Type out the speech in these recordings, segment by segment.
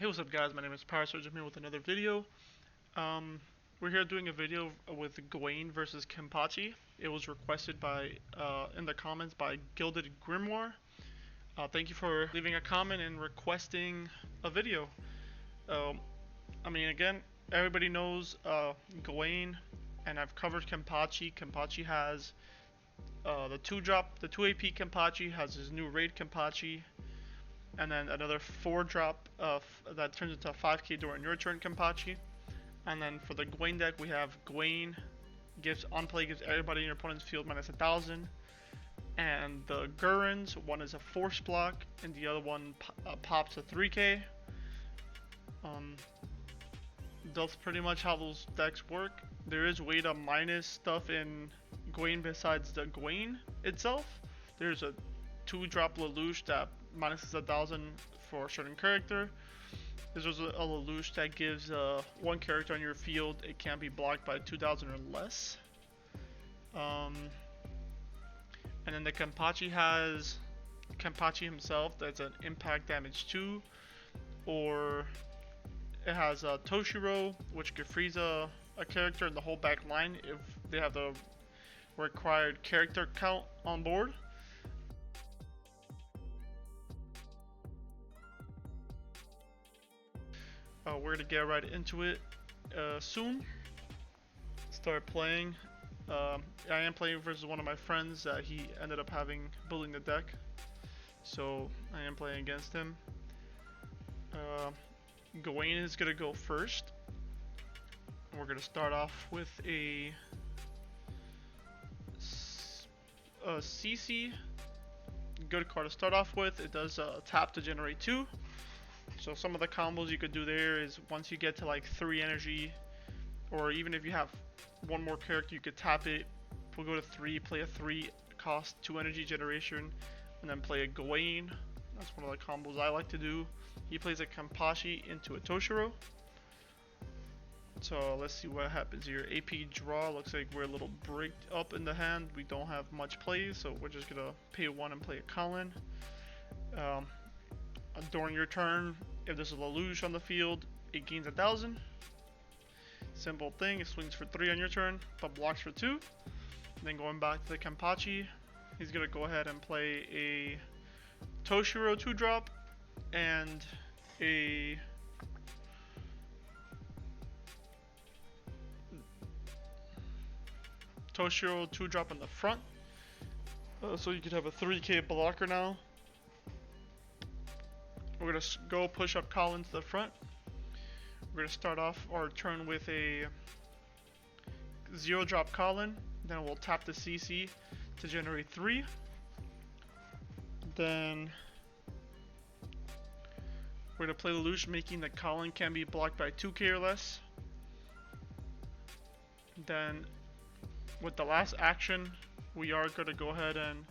Hey, what's up, guys? My name is Parasol. I'm here with another video. Um, we're here doing a video with Gawain versus Kenpachi. It was requested by in the comments by Gilded Grimoire. Thank you for leaving a comment and requesting a video. Um, again, everybody knows Gawain, and I've covered Kenpachi. Kenpachi has the 2 AP Kenpachi has his new raid Kenpachi, and then another 4-drop that turns into a 5k during your turn Kenpachi. And then for the Gawain deck, we have Gawain gives everybody in your opponent's field minus 1,000. And the Gurrens, one is a force block, and the other one pops a 3k. That's pretty much how those decks work. There is way to minus stuff in Gawain besides the Gawain itself. There's a 2-drop Lelouch that minuses 1,000 for a certain character. There's also a Lelouch that gives one character on your field, it can't be blocked by 2,000 or less. And then the Kenpachi has Kenpachi himself, that's an impact damage 2, or it has Toshiro, which could freeze a character in the whole back line if they have the required character count on board. We're gonna get right into it soon. Start playing. I am playing versus one of my friends that he ended up building the deck, so I am playing against him. Gawain is gonna go first. We're gonna start off with a CC. Good card to start off with. It does tap to generate 2. So some of the combos you could do there is once you get to like 3 energy, or even if you have one more character, you could tap it. We'll go to 3, play a 3 cost 2 energy generation, and then play a Gawain. That's one of the combos I like to do. He plays a Kenpachi into a Toshiro. So let's see what happens here. AP draw, looks like we're a little bricked up in the hand. We don't have much plays, so we're just gonna pay 1 and play a Colin. During your turn, if there's a Lelouch on the field, it gains 1,000. Simple thing, it swings for 3 on your turn, but blocks for 2. And then going back to the Kenpachi, he's gonna go ahead and play a Toshiro 2-drop and a Toshiro 2-drop in the front. So you could have a 3k blocker now. We're gonna go push up Colin to the front. We're gonna start off our turn with a 0-drop Colin. Then we'll tap the CC to generate 3. Then we're gonna play Lelouch, making the Colin can be blocked by 2k or less. Then with the last action, we are gonna go ahead and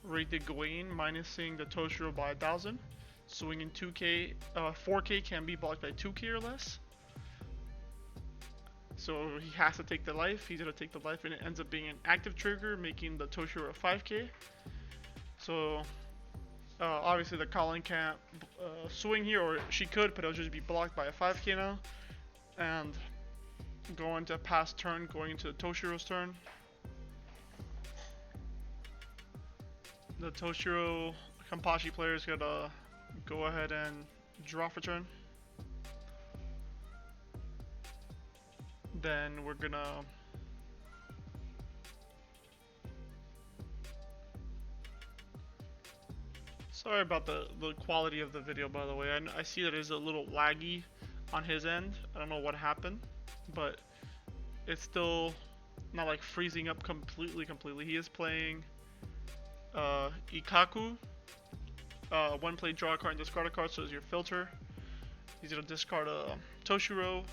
raid the Gawain, minusing the Toshiro by 1,000. Swinging 4k can be blocked by 2k or less. So he has to take the life. He's gonna take the life, and it ends up being an active trigger, making the Toshiro a 5k. So obviously the Colin can't swing here, or she could, but it'll just be blocked by a 5k now. And going to pass turn, going into the Toshiro's turn. The Toshiro Kenpachi player is gonna go ahead and draw for turn. Then we're gonna sorry about the quality of the video, by the way. I see that it is a little laggy on his end. I don't know what happened, but it's still not like freezing up completely. He is playing Ikaku. One play, draw a card and discard a card, so is your filter. He's gonna discard a Toshiro.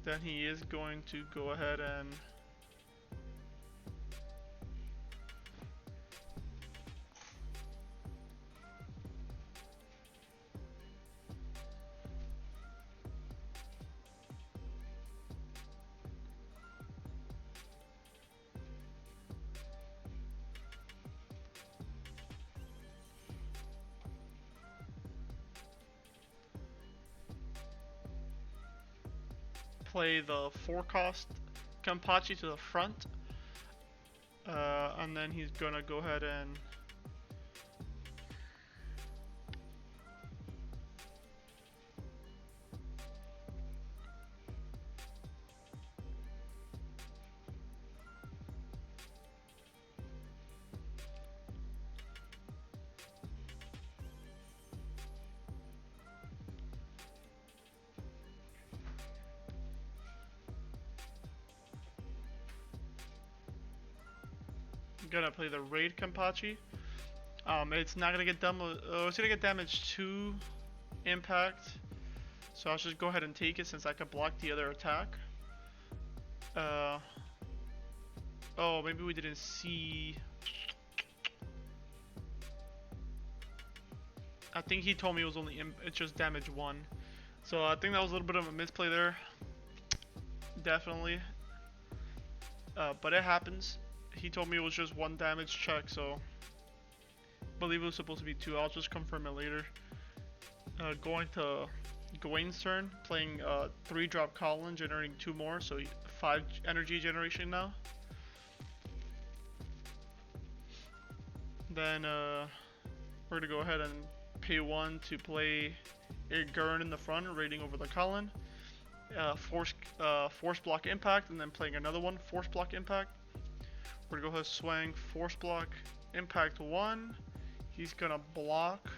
Then he is going to go ahead and play the 4-cost Kenpachi to the front. And then he's gonna go ahead and gonna play the raid Kenpachi. It's not gonna get done. It's gonna get damage to impact, so I'll just go ahead and take it since I can block the other attack. Oh, maybe we didn't see. I think he told me it was only it's just damage 1, so I think that was a little bit of a misplay there. Definitely, but it happens. He told me it was just 1 damage check, so I believe it was supposed to be 2. I'll just confirm it later. Going to Gawain's turn, playing 3-drop Colin, generating 2 more, so 5 energy generation now. Then we're gonna go ahead and pay 1 to play a Gurn in the front, raiding over the Colin. Force block impact, and then playing another one, force block impact. We're gonna go ahead and swing, force block, impact 1. He's gonna block.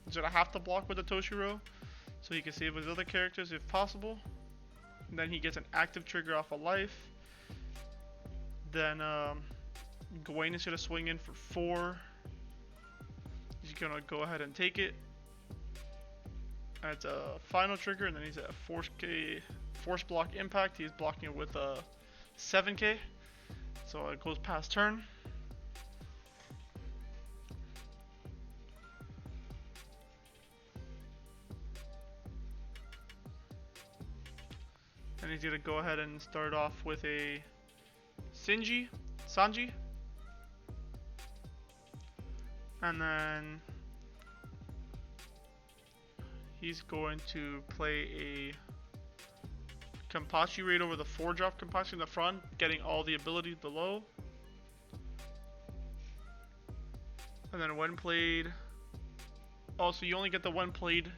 He's gonna have to block with the Toshiro, so he can save his other characters if possible. And then he gets an active trigger off a life. Then Gawain is gonna swing in for 4. He's gonna go ahead and take it. That's a final trigger, and then he's at force block impact. He's blocking it with a 7k. So it goes past turn. And he's gonna go ahead and start off with a Sanji. And then he's going to play a Kenpachi raid over the 4-drop Kenpachi in the front, getting all the abilities below. And then when played, oh, so you only get the when played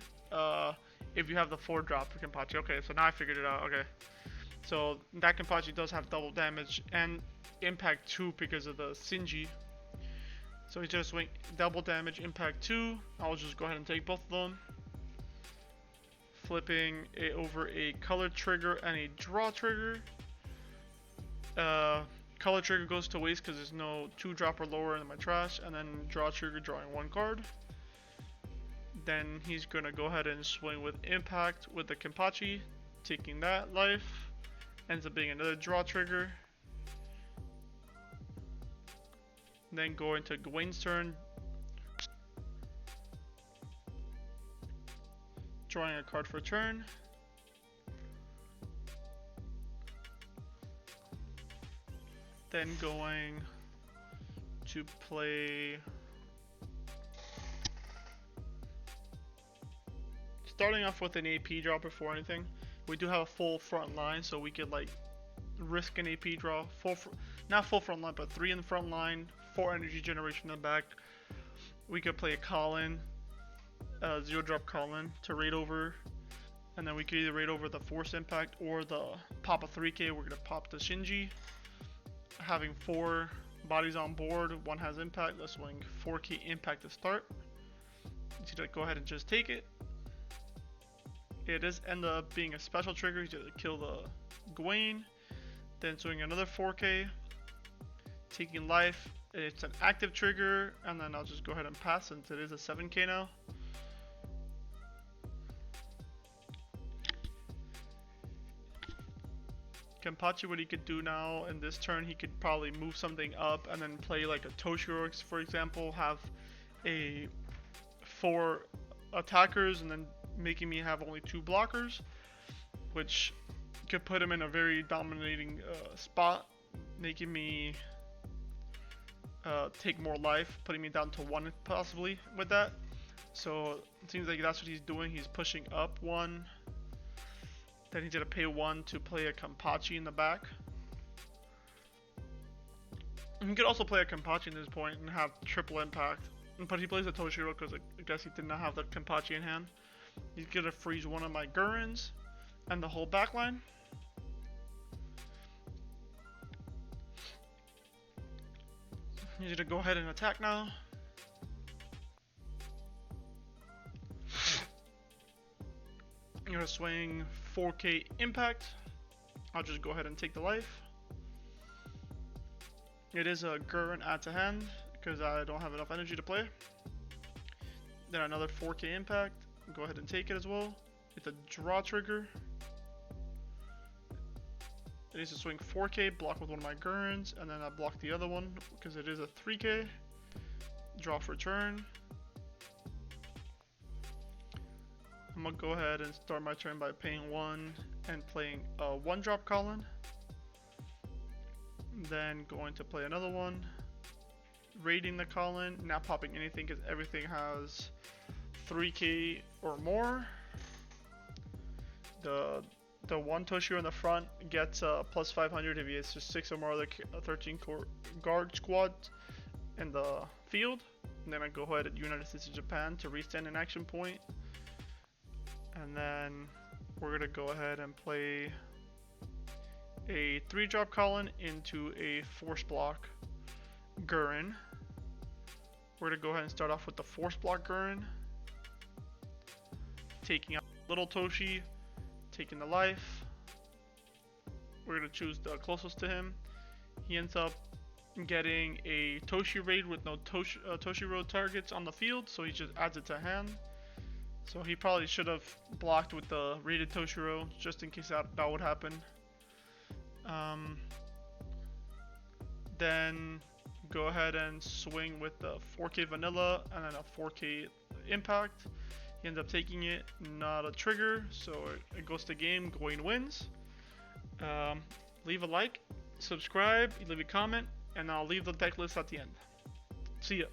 if you have the 4-drop for Kenpachi. Okay, so now I figured it out. Okay, so that Kenpachi does have double damage and impact 2 because of the Sanji. So he's just swing double damage, impact 2. I'll just go ahead and take both of them. Flipping it over a color trigger and a draw trigger. Color trigger goes to waste because there's no 2-drop or lower in my trash, and then draw trigger drawing 1 card. Then he's gonna go ahead and swing with impact with the Kenpachi, taking that life. Ends up being another draw trigger. Then going to Gawain's turn, drawing a card for turn. Then going to play, starting off with an AP draw before anything. We do have a full front line, so we could like risk an AP draw. Not full front line, but 3 in the front line, 4 energy generation in the back. We could play a Colin, 0-drop Colin to raid over, and then we could either raid over the force impact or the pop a 3k. We're gonna pop the Shinji, having 4 bodies on board. 1 has impact. Let's swing 4k impact to start. He's gonna go ahead and just take it. It does end up being a special trigger. He's gonna kill the Gawain, then swing another 4k, taking life. It's an active trigger, and then I'll just go ahead and pass since it is a 7k now. Kenpachi, what he could do now in this turn, he could probably move something up and then play like a Toshiro, for example, have a 4 attackers and then making me have only 2 blockers, which could put him in a very dominating spot, making me take more life, putting me down to 1 possibly with that. So it seems like that's what he's doing. He's pushing up 1, Then he's gonna pay 1 to play a Kenpachi in the back. He could also play a Kenpachi at this point and have triple impact. But he plays a Toshiro because I guess he did not have that Kenpachi in hand. He's gonna freeze one of my Gurrens and the whole backline. He's gonna go ahead and attack now. I'm gonna swing 4K impact. I'll just go ahead and take the life. It is a Gurren add to hand because I don't have enough energy to play. Then another 4K impact. Go ahead and take it as well. It's a draw trigger. It needs to swing 4K, block with one of my Gurrens, and then I block the other one because it is a 3K. Draw for turn. I'm gonna go ahead and start my turn by paying 1 and playing a 1-drop Colin. Then going to play another one, raiding the Colin, not popping anything because everything has 3K or more. The one Toshiro in the front gets plus 500 if he has just 6 or more other 13 guard squads in the field. And then I go ahead at United States of Japan to restand an action point. And then we're gonna go ahead and play a 3-drop Colin into a force block Gurren. We're gonna go ahead and start off with the force block Gurren, taking out little Toshi, taking the life. We're gonna choose the closest to him. He ends up getting a Toshi raid with no Toshiro targets on the field, so he just adds it to hand. So he probably should have blocked with the raided Toshiro just in case that would happen. Then go ahead and swing with the 4K vanilla and then a 4K impact. He ends up taking it, not a trigger, so it goes to game. Gawain wins. Leave a like, subscribe, leave a comment, and I'll leave the deck list at the end. See ya.